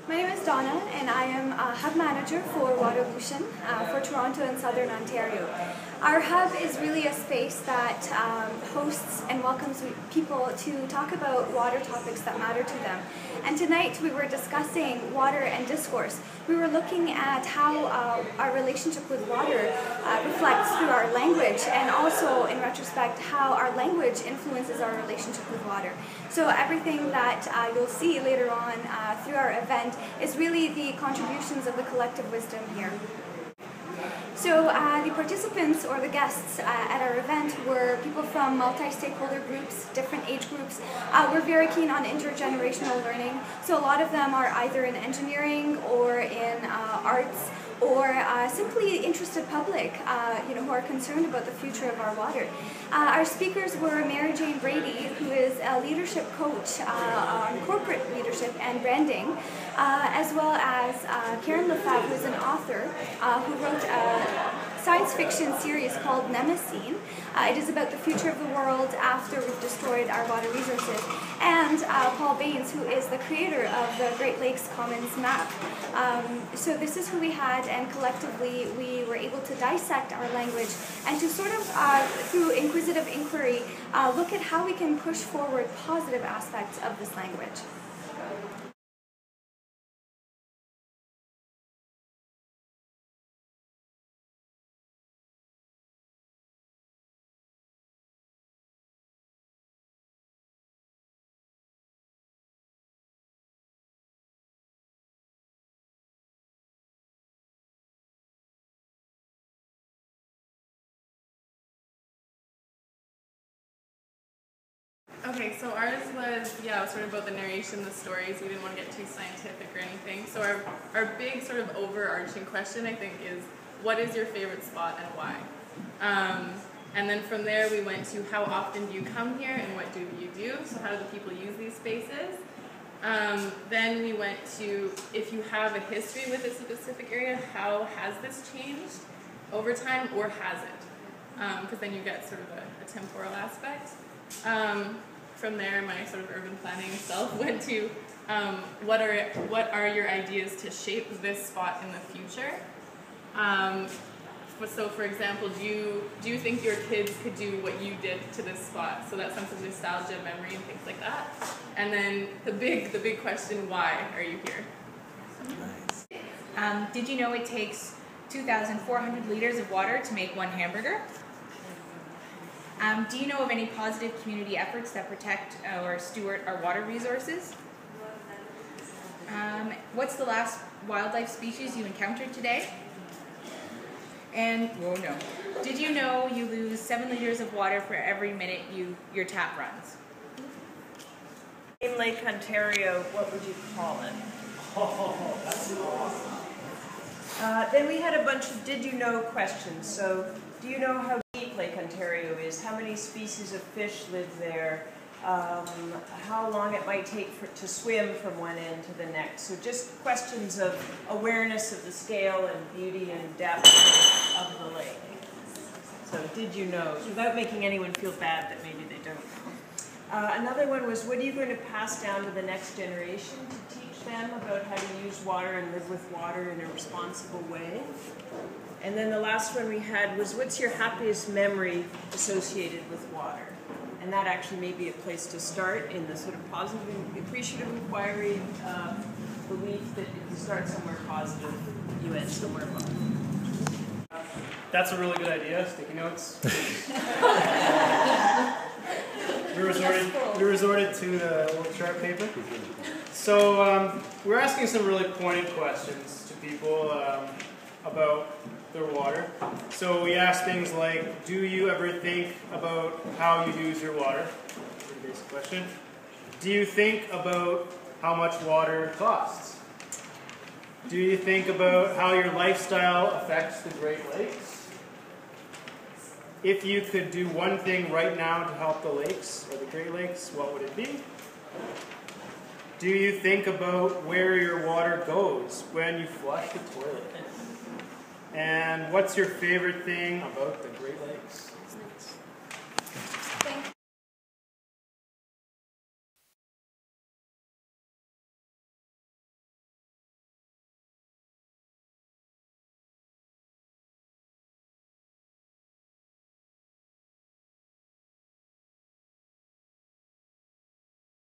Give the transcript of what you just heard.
My name is Donna, and I am a hub manager for Waterlution for Toronto and Southern Ontario. Our hub is really a space that hosts and welcomes people to talk about water topics that matter to them. And tonight we were discussing water and discourse. We were looking at how our relationship with water reflects through our language, and also in retrospect how our language influences our relationship with water. So everything that you'll see later on through our event is really the contributions of the collective wisdom here. So the participants or the guests at our event were people from multi-stakeholder groups, different age groups. We're very keen on intergenerational learning, so a lot of them are either in engineering or in arts, or simply interested public who are concerned about the future of our water. Our speakers were Mary Jane Brady, who is a leadership coach on corporate leadership and branding, as well as Karen Lefebvre, who is an author who wrote a science fiction series called Nemesine. It is about the future of the world after we've destroyed our water resources. And Paul Baines, who is the creator of the Great Lakes Commons map. So this is who we had, and collectively we were able to dissect our language and to sort of, through inquisitive inquiry, look at how we can push forward positive aspects of this language. Okay, so ours was, sort of about the narration, the stories. We didn't want to get too scientific or anything. So our big sort of overarching question, I think, is what is your favorite spot and why? And then from there we went to how often do you come here and what do you do? So how do the people use these spaces? Then we went to if you have a history with a specific area, how has this changed over time, or has it? Because then you get sort of a temporal aspect. From there, my sort of urban planning self went to what are your ideas to shape this spot in the future? So, for example, do you think your kids could do what you did to this spot? So that sense of nostalgia, memory, and things like that. And then the big question: why are you here? Nice. Did you know it takes 2,400 liters of water to make one hamburger? Do you know of any positive community efforts that protect or steward our water resources? What's the last wildlife species you encountered today? And, did you know you lose 7 liters of water for every minute your tap runs? In Lake Ontario, what would you call it? Oh, that's awesome. Then we had a bunch of did you know questions. So, do you know how deep Lake Ontario is? How many species of fish live there? How long it might take to swim from one end to the next. So just questions of awareness of the scale and beauty and depth of the lake. So did you know? Without making anyone feel bad that maybe they don't know. Another one was, what are you going to pass down to the next generation to teach them about how to use water and live with water in a responsible way? And then the last one we had was, what's your happiest memory associated with water? And that actually may be a place to start in the sort of positive, appreciative inquiry belief that if you start somewhere positive, you end somewhere positive. That's a really good idea, sticky notes. we resorted to the little chart paper. So we're asking some really pointed questions to people about their water. So we ask things like, do you ever think about how you use your water? Pretty basic question. Do you think about how much water costs? Do you think about how your lifestyle affects the Great Lakes? If you could do one thing right now to help the lakes or the Great Lakes, what would it be? Do you think about where your water goes when you flush the toilet? And what's your favorite thing about the Great Lakes?